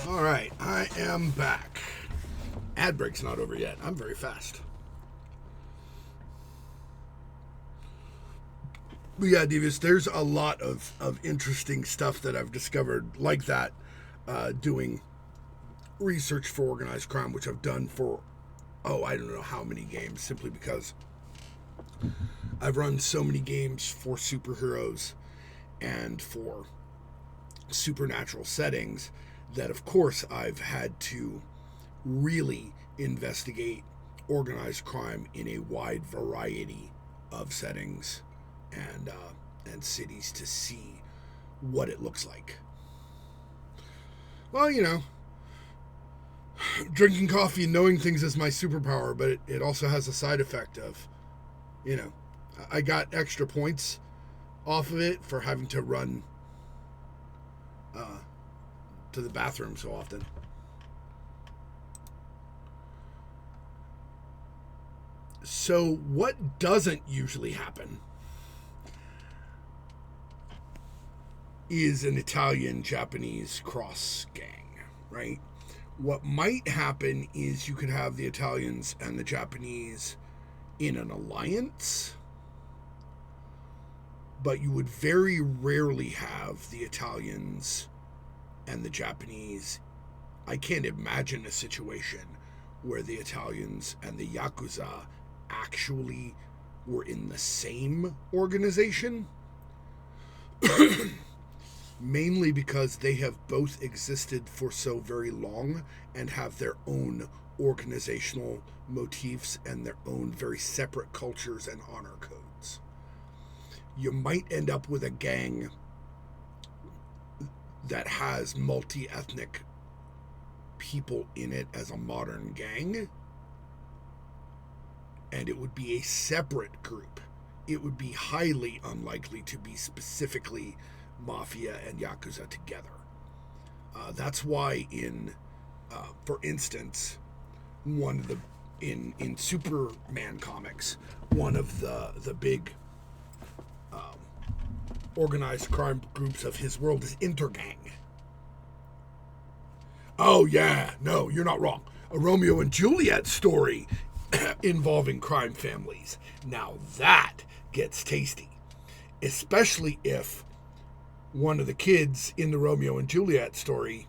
All right, I am back. Ad break's not over yet. I'm very fast. But yeah, Devious, there's a lot of interesting stuff that I've discovered like that doing research for organized crime, which I've done for, I don't know how many games, simply because I've run so many games for superheroes and for supernatural settings that, of course, I've had to really investigate organized crime in a wide variety of settings and cities to see what it looks like. Well, drinking coffee and knowing things is my superpower, but it also has a side effect of, you know, I got extra points off of it for having to run uh, to the bathroom so often. So, what doesn't usually happen is an Italian Japanese cross gang, right? What might happen is you could have the Italians and the Japanese in an alliance, but you would very rarely have the Italians and the Japanese. I can't imagine a situation where the Italians and the Yakuza actually were in the same organization. Mainly because they have both existed for so very long and have their own organizational motifs and their own very separate cultures and honor codes. You might end up with a gang that has multi ethnic people in it as a modern gang, and it would be a separate group. It would be highly unlikely to be specifically Mafia and Yakuza together. That's why for instance, one of the in Superman comics, one of the big organized crime groups of his world is Intergang. Oh yeah, no, you're not wrong. A Romeo and Juliet story involving crime families. Now that gets tasty, especially if one of the kids in the Romeo and Juliet story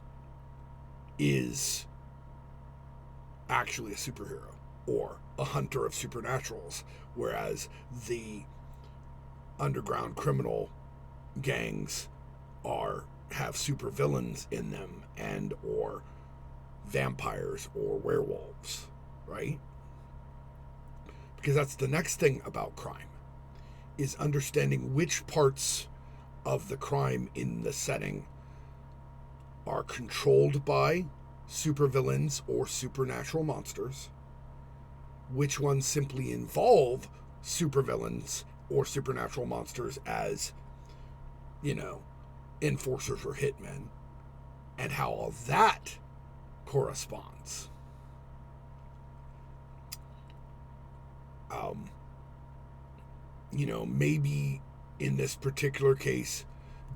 is actually a superhero or a hunter of supernaturals, whereas the underground criminal gangs have supervillains in them and or vampires or werewolves, right? Because that's the next thing about crime, is understanding which parts of the crime in the setting are controlled by supervillains or supernatural monsters, which ones simply involve supervillains or supernatural monsters as, enforcers or hitmen, and how all that corresponds. Maybe in this particular case,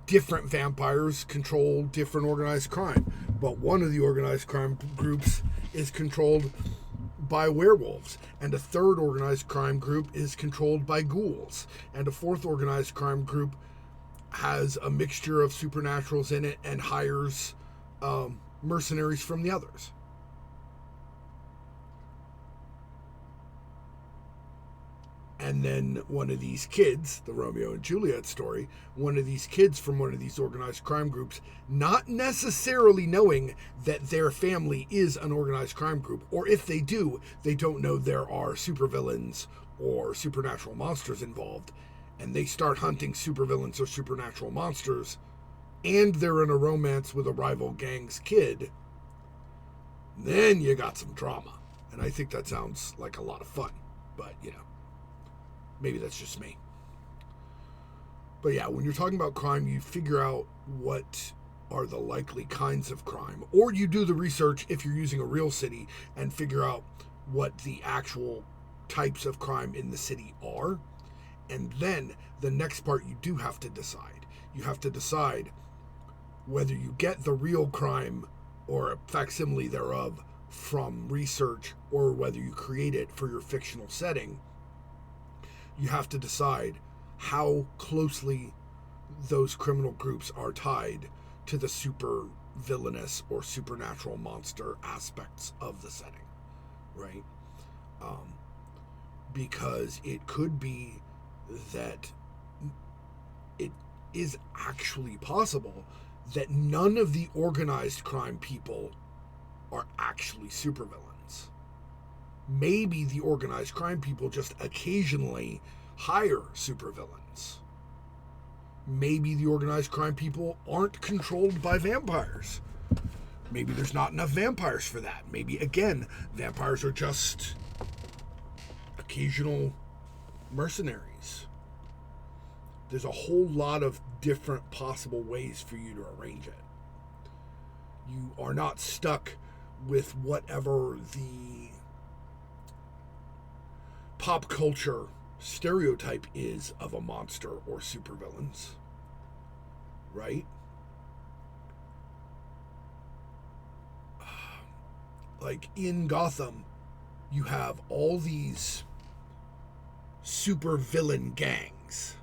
different vampires control different organized crime, but one of the organized crime groups is controlled by werewolves, and a third organized crime group is controlled by ghouls, and a fourth organized crime group has a mixture of supernaturals in it and hires mercenaries from the others. And then one of these kids, the Romeo and Juliet story, one of these kids from one of these organized crime groups, not necessarily knowing that their family is an organized crime group, or if they do, they don't know there are supervillains or supernatural monsters involved, and they start hunting supervillains or supernatural monsters, and they're in a romance with a rival gang's kid, then you got some drama. And I think that sounds like a lot of fun, but maybe that's just me. But yeah, when you're talking about crime, you figure out what are the likely kinds of crime, or you do the research if you're using a real city and figure out what the actual types of crime in the city are. And then the next part you do have to decide. You have to decide whether you get the real crime or a facsimile thereof from research, or whether you create it for your fictional setting, you have to decide how closely those criminal groups are tied to the super villainous or supernatural monster aspects of the setting, right? Because it could be that it is actually possible that none of the organized crime people are actually supervillains. Maybe the organized crime people just occasionally hire supervillains. Maybe the organized crime people aren't controlled by vampires. Maybe there's not enough vampires for that. Maybe, again, vampires are just occasional mercenaries. There's a whole lot of different possible ways for you to arrange it. You are not stuck with whatever the pop culture stereotype is of a monster or supervillains, right? Like in Gotham, you have all these supervillain gangs,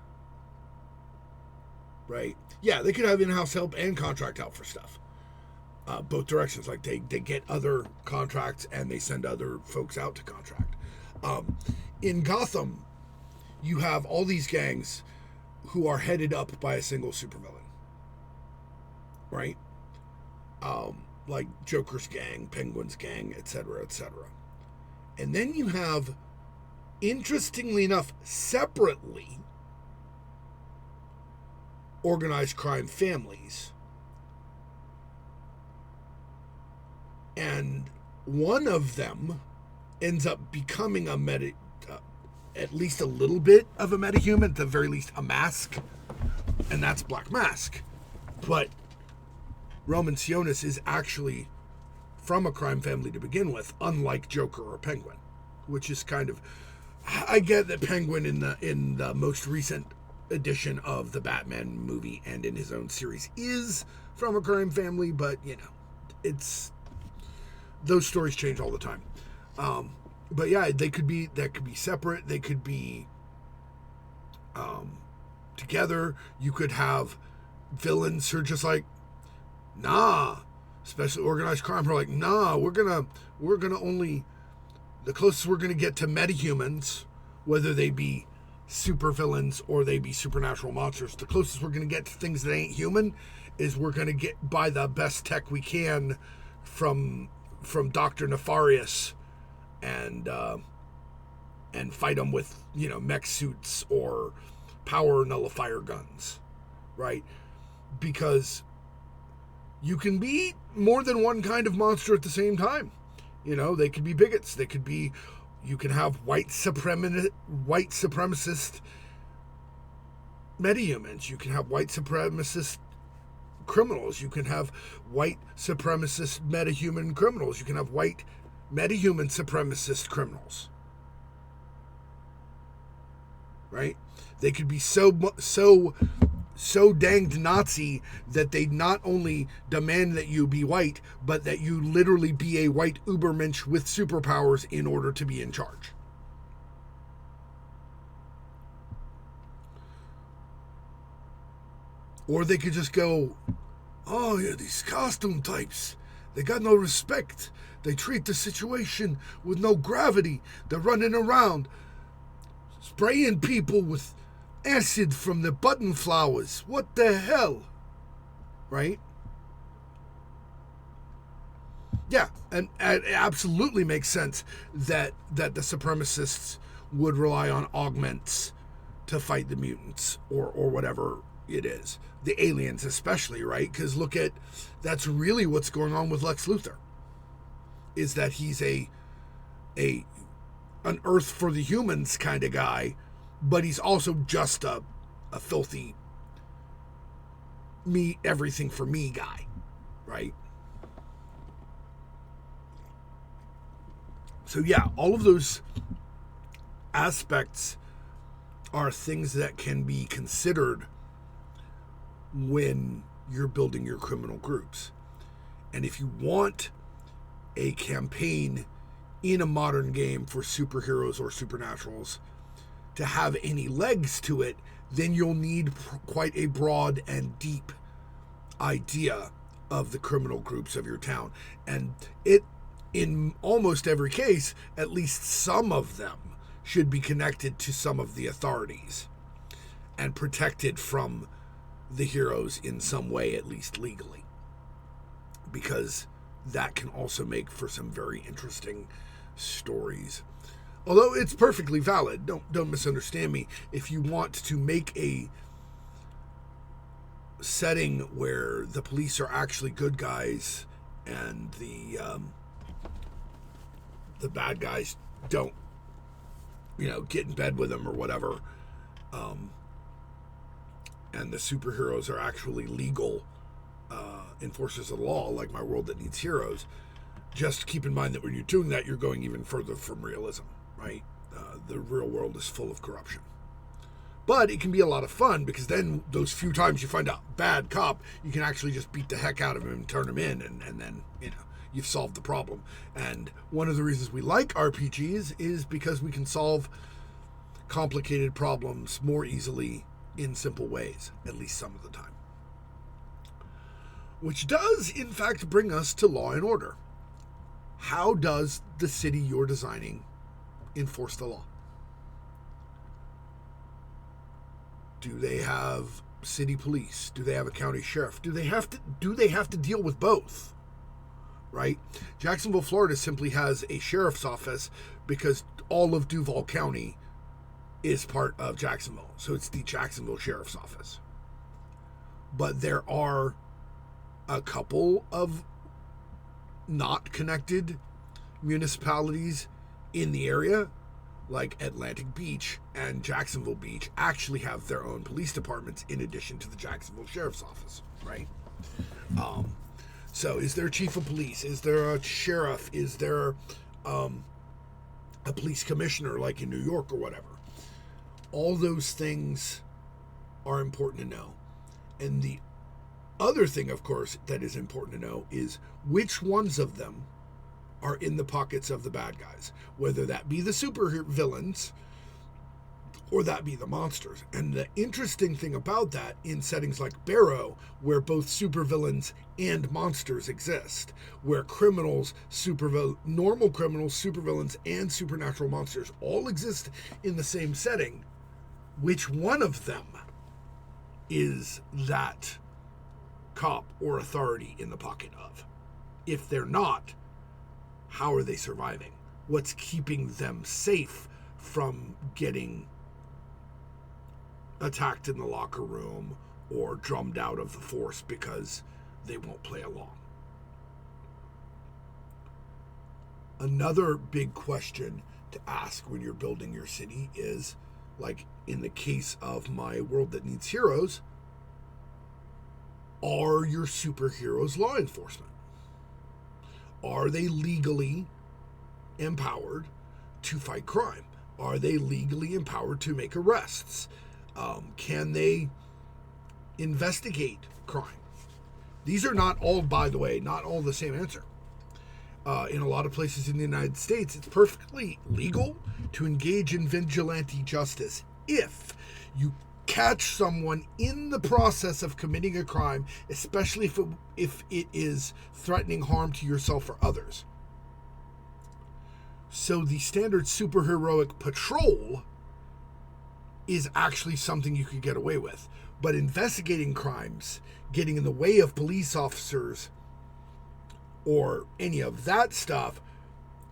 right? Yeah, they could have in-house help and contract help for stuff. Both directions. Like they get other contracts and they send other folks out to contract. In Gotham, you have all these gangs who are headed up by a single supervillain, right? Like Joker's gang, Penguin's gang, etc., etc. And then you have, interestingly enough, separately organized crime families. And one of them ends up becoming at least a little bit of a metahuman, at the very least a mask, and that's Black Mask. But Roman Sionis is actually from a crime family to begin with, unlike Joker or Penguin, which is kind of, I get that Penguin in the most recent edition of the Batman movie and in his own series is from a crime family, but it's, those stories change all the time. But yeah, that could be separate. They could be together. You could have villains who are just like, nah, especially organized crime, who are like, nah, we're gonna only, the closest we're gonna get to metahumans, whether they be supervillains or they be supernatural monsters, the closest we're gonna get to things that ain't human is we're gonna get by the best tech we can from Dr. Nefarious and fight them with, mech suits or power nullifier guns, right? Because you can be more than one kind of monster at the same time. They could be bigots. They could be, you can have white supremacist metahumans. You can have white supremacist criminals. You can have white supremacist metahuman criminals. You can have white metahuman supremacist criminals, right? They could be so danged Nazi that they not only demand that you be white, but that you literally be a white Ubermensch with superpowers in order to be in charge. Or they could just go, oh yeah, these costume types, they got no respect. They treat the situation with no gravity. They're running around spraying people with acid from the button flowers. What the hell? Right? Yeah, and it absolutely makes sense that the supremacists would rely on augments to fight the mutants or whatever it is. The aliens especially, right? Because that's really what's going on with Lex Luthor. Is that he's an Earth for the humans kind of guy, but he's also just a filthy me, everything for me guy, right? So yeah, all of those aspects are things that can be considered when you're building your criminal groups. And if you want a campaign in a modern game for superheroes or supernaturals to have any legs to it, then you'll need quite a broad and deep idea of the criminal groups of your town. And in almost every case, at least some of them should be connected to some of the authorities and protected from the heroes in some way, at least legally. Because that can also make for some very interesting stories. Although it's perfectly valid, don't misunderstand me. If you want to make a setting where the police are actually good guys and the bad guys don't, get in bed with them or whatever, and the superheroes are actually legal enforcers of the law, like My World That Needs Heroes, just keep in mind that when you're doing that, you're going even further from realism, right? The real world is full of corruption. But it can be a lot of fun, because then those few times you find a bad cop, you can actually just beat the heck out of him and turn him in, and then, you've solved the problem. And one of the reasons we like RPGs is because we can solve complicated problems more easily in simple ways, at least some of the time. Which does, in fact, bring us to Law and Order. How does the city you're designing enforce the law? Do they have city police? Do they have a county sheriff? Do they have to deal with both? Right? Jacksonville, Florida simply has a sheriff's office because all of Duval County is part of Jacksonville. So it's the Jacksonville Sheriff's Office. But there are a couple of not connected municipalities in the area, like Atlantic Beach and Jacksonville Beach, actually have their own police departments in addition to the Jacksonville Sheriff's Office, right? So is there a chief of police? Is there a sheriff? Is there a police commissioner like in New York or whatever? All those things are important to know. And the other thing, of course, that is important to know is which ones of them are in the pockets of the bad guys, whether that be the supervillains or that be the monsters. And the interesting thing about that in settings like Barrow, where both supervillains and monsters exist, where criminals, normal criminals, supervillains, and supernatural monsters all exist in the same setting, which one of them is that cop or authority in the pocket of? If they're not, how are they surviving? What's keeping them safe from getting attacked in the locker room or drummed out of the force because they won't play along? Another big question to ask when you're building your city is, like in the case of My World That Needs Heroes, are your superheroes law enforcement? Are they legally empowered to fight crime? Are they legally empowered to make arrests? Can they investigate crime? These are not all, by the way, not all the same answer. In a lot of places in the United States, it's perfectly legal to engage in vigilante justice if you catch someone in the process of committing a crime, especially if it is threatening harm to yourself or others. So the standard superheroic patrol is actually something you could get away with. But investigating crimes, getting in the way of police officers, or any of that stuff,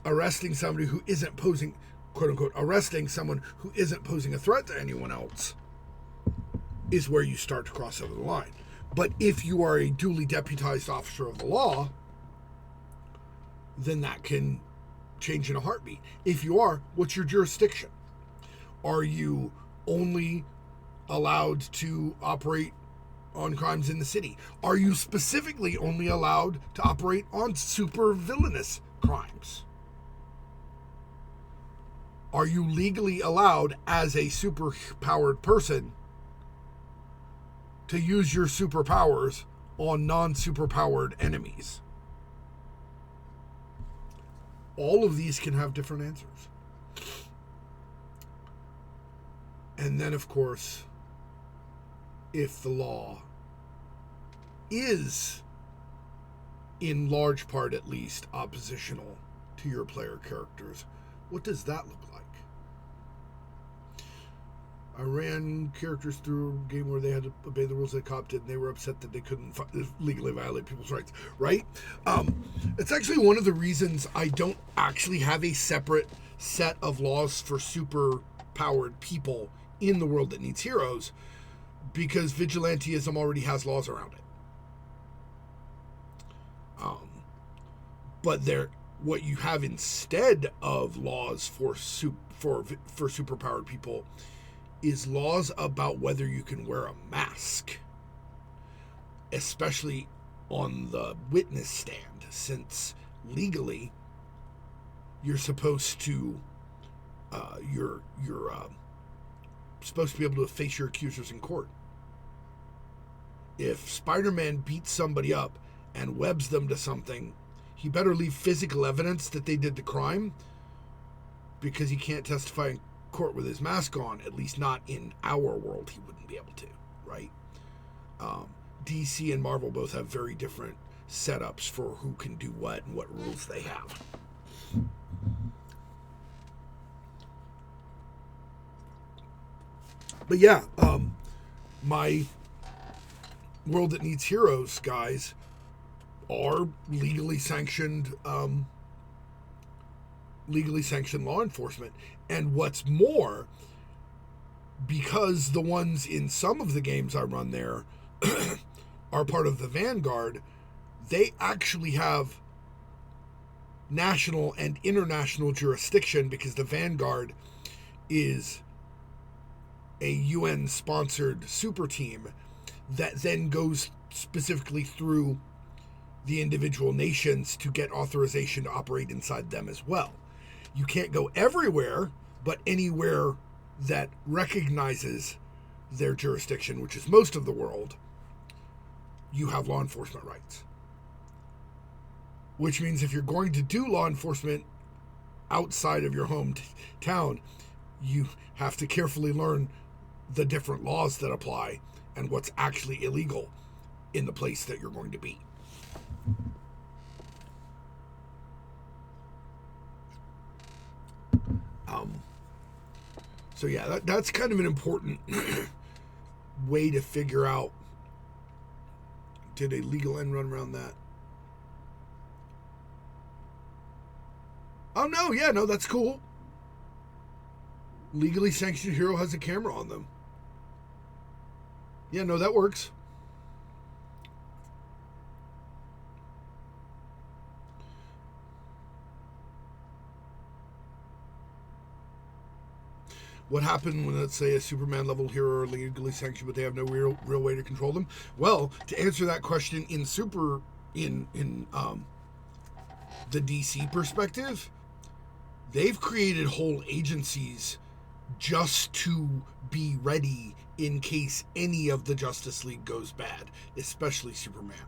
arresting somebody who isn't posing, quote unquote, arresting someone who isn't posing a threat to anyone else, is where you start to cross over the line. But if you are a duly deputized officer of the law, then that can change in a heartbeat. If you are, what's your jurisdiction? Are you only allowed to operate on crimes in the city? Are you specifically only allowed to operate on supervillainous crimes? Are you legally allowed as a superpowered person to use your superpowers on non-superpowered enemies? All of these can have different answers. And then, of course, if the law is, in large part at least, oppositional to your player characters, what does that look like? I ran characters through a game where they had to obey the rules they co-opted, and they were upset that they couldn't legally violate people's rights, right? It's actually one of the reasons I don't actually have a separate set of laws for super-powered people in the world that needs heroes, because vigilantism already has laws around it. But what you have instead of laws for superpowered people is laws about whether you can wear a mask, especially on the witness stand, since legally you're supposed to you're supposed to be able to face your accusers in court. If Spider-Man beats somebody up and webs them to something, he better leave physical evidence that they did the crime, because he can't testify in court with his mask on. At least not in our world, he wouldn't be able to, right? DC and Marvel both have very different setups for who can do what and what rules they have. But yeah, my World That Needs Heroes guys are legally sanctioned law enforcement. And what's more, because the ones in some of the games I run there are part of the Vanguard, they actually have national and international jurisdiction, because the Vanguard is a UN-sponsored super team that then goes specifically through the individual nations to get authorization to operate inside them as well. You can't go everywhere, but anywhere that recognizes their jurisdiction, which is most of the world, you have law enforcement rights. Which means if you're going to do law enforcement outside of your hometown, you have to carefully learn the different laws that apply and what's actually illegal in the place that you're going to be. So yeah, that's kind of an important way to figure out, did a legal end run around that? Oh no, yeah, no, that's cool. Legally sanctioned hero has a camera on them. Yeah, no, that works. What happened when, let's say, a Superman level hero are legally sanctioned, but they have no real way to control them? Well, to answer that question in the DC perspective, they've created whole agencies just to be ready in case any of the Justice League goes bad, especially Superman.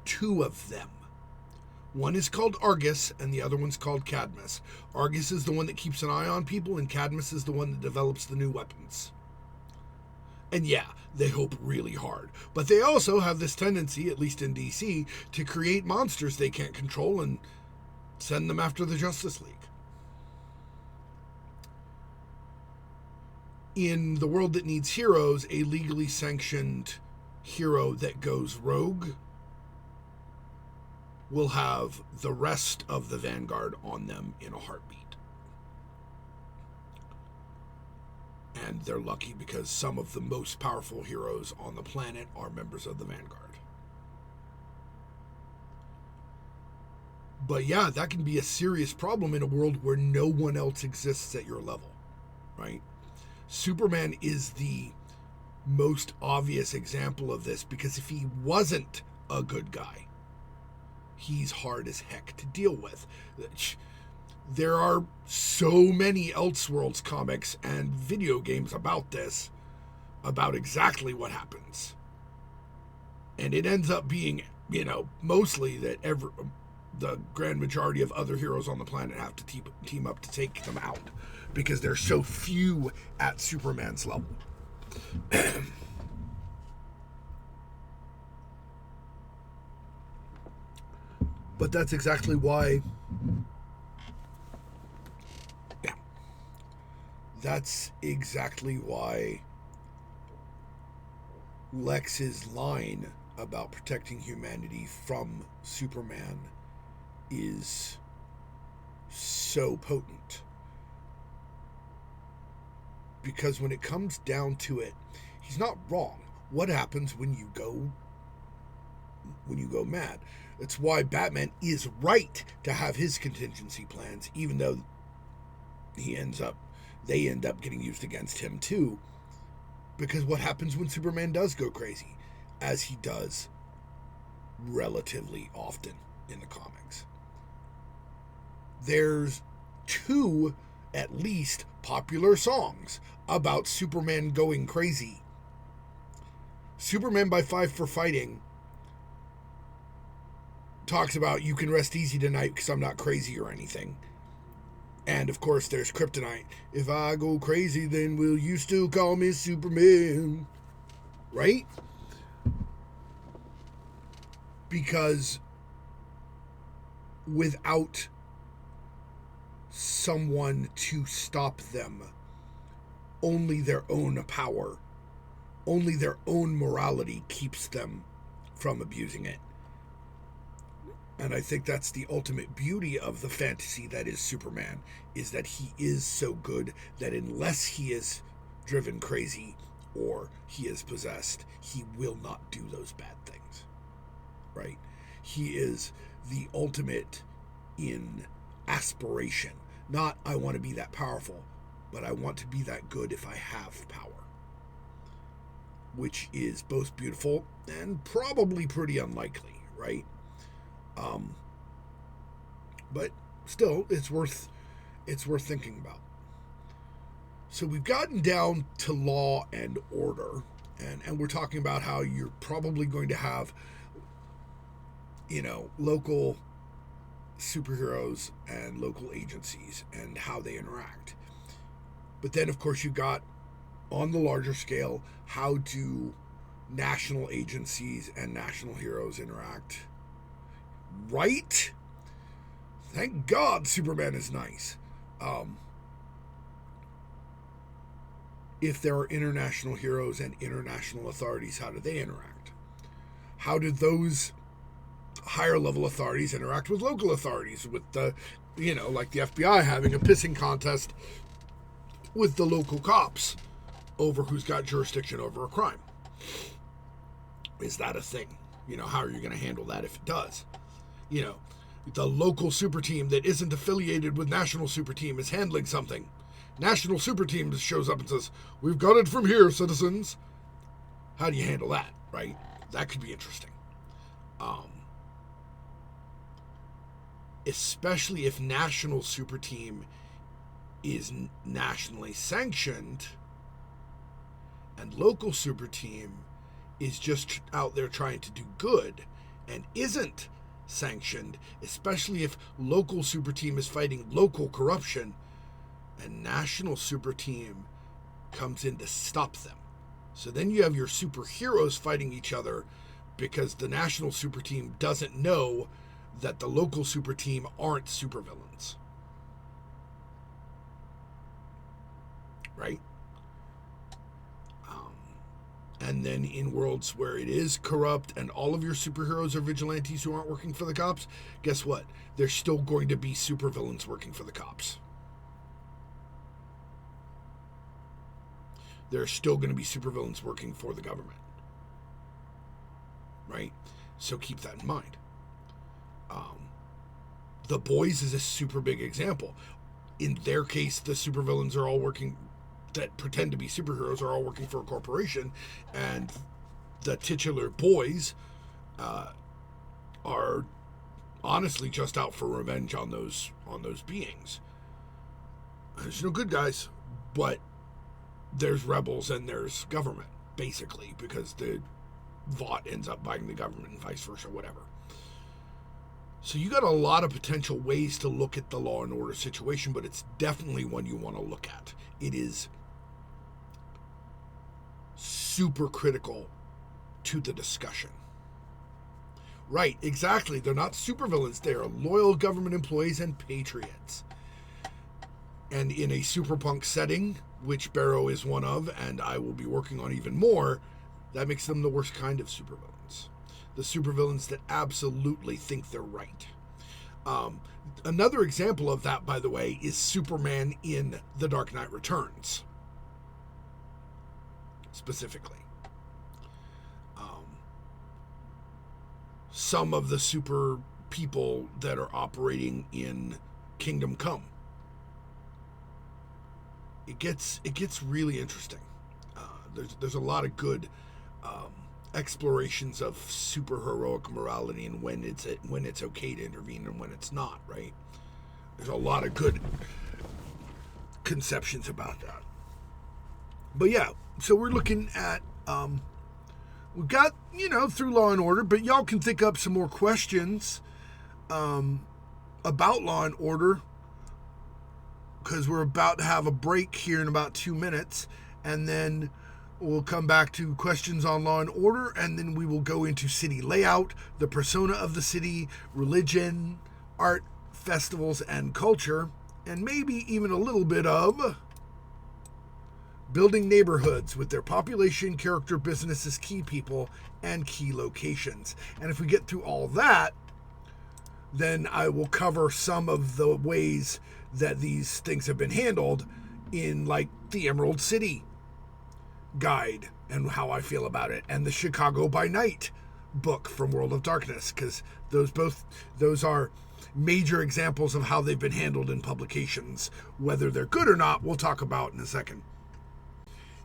2 of them. One is called Argus, and the other one's called Cadmus. Argus is the one that keeps an eye on people, and Cadmus is the one that develops the new weapons. And yeah, they hope really hard. But they also have this tendency, at least in DC, to create monsters they can't control and send them after the Justice League. In the World That Needs Heroes, a legally sanctioned hero that goes rogue will have the rest of the Vanguard on them in a heartbeat. And they're lucky because some of the most powerful heroes on the planet are members of the Vanguard. But yeah, that can be a serious problem in a world where no one else exists at your level, right? Superman is the most obvious example of this, because if he wasn't a good guy, he's hard as heck to deal with. There are so many Elseworlds comics and video games about this, about exactly what happens. And it ends up being, mostly that the grand majority of other heroes on the planet have to team up to take them out because there's so few at Superman's level. But that's exactly why... Yeah. That's exactly why Lex's line about protecting humanity from Superman is so potent. Because when it comes down to it, he's not wrong. What happens when you go mad? That's why Batman is right to have his contingency plans, even though they end up getting used against him too. Because what happens when Superman does go crazy, as he does relatively often in the comics? There's 2, at least, popular songs about Superman going crazy. Superman by 5 for Fighting talks about, you can rest easy tonight because I'm not crazy or anything. And of course there's Kryptonite. If I go crazy, then will you still call me Superman? Right? Because without someone to stop them, only their own power, only their own morality keeps them from abusing it. And I think that's the ultimate beauty of the fantasy that is Superman, is that he is so good that unless he is driven crazy or he is possessed, he will not do those bad things. Right? He is the ultimate in aspiration. Not, I want to be that powerful, but I want to be that good if I have power. Which is both beautiful and probably pretty unlikely, right? But still, it's worth thinking about. So we've gotten down to law and order, and we're talking about how you're probably going to have, local superheroes and local agencies and how they interact. But then, of course, you've got, on the larger scale, how do national agencies and national heroes interact? Right? Thank God Superman is nice. If there are international heroes and international authorities, how do they interact? How do those higher level authorities interact with local authorities? With the, like the FBI having a pissing contest with the local cops over who's got jurisdiction over a crime. Is that a thing? How are you going to handle that if it does? The local super team that isn't affiliated with national super team is handling something. National super team just shows up and says, "We've got it from here, citizens." How do you handle that, right? That could be interesting. Especially if national super team is nationally sanctioned and local super team is just out there trying to do good and isn't sanctioned, especially if local super team is fighting local corruption and national super team comes in to stop them. So then you have your superheroes fighting each other because the national super team doesn't know that the local super team aren't supervillains. Right? And then in worlds where it is corrupt and all of your superheroes are vigilantes who aren't working for the cops, guess what? There's still going to be supervillains working for the cops. There's still going to be supervillains working for the government. Right? So keep that in mind. The Boys is a super big example. In their case, the supervillains are all working, that pretend to be superheroes are all working for a corporation, and the titular boys are honestly just out for revenge on those beings. There's no good guys, but there's rebels and there's government, basically, because the Vought ends up buying the government and vice versa, whatever. So you got a lot of potential ways to look at the law and order situation, but it's definitely one you want to look at. It is super critical to the discussion. Right, exactly. They're not supervillains. They are loyal government employees and patriots. And in a superpunk setting, which Barrow is one of, and I will be working on even more, that makes them the worst kind of supervillains. The supervillains that absolutely think they're right. Another example of that, by the way, is Superman in The Dark Knight Returns. Specifically. Some of the super people that are operating in Kingdom Come. It gets really interesting. There's a lot of good explorations of superheroic morality and when it's okay to intervene and when it's not. Right? There's a lot of good conceptions about that. But yeah, so we're looking at we've got through Law and Order, but y'all can think up some more questions about Law and Order, because we're about to have a break here in about 2 minutes, and then we'll come back to questions on Law and Order, and then we will go into city layout, the persona of the city, religion, art, festivals, and culture, and maybe even a little bit of building neighborhoods with their population, character, businesses, key people, and key locations. And if we get through all that, then I will cover some of the ways that these things have been handled in, like, the Emerald City guide and how I feel about it, and the Chicago by Night book from World of Darkness, because those are major examples of how they've been handled in publications. Whether they're good or not, we'll talk about in a second.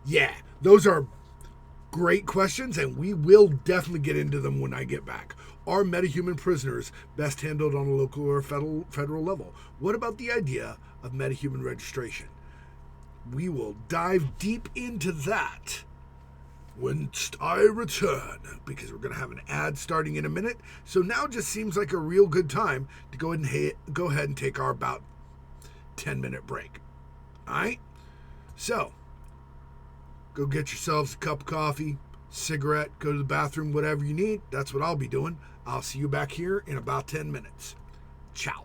Yeah, those are great questions, and we will definitely get into them when I get back. Are metahuman prisoners best handled on a local or federal level? What about the idea of metahuman registration? We will dive deep into that when I return, because we're going to have an ad starting in a minute. So now just seems like a real good time to go ahead and take our about 10-minute break. All right? So go get yourselves a cup of coffee, cigarette, go to the bathroom, whatever you need. That's what I'll be doing. I'll see you back here in about 10 minutes. Ciao.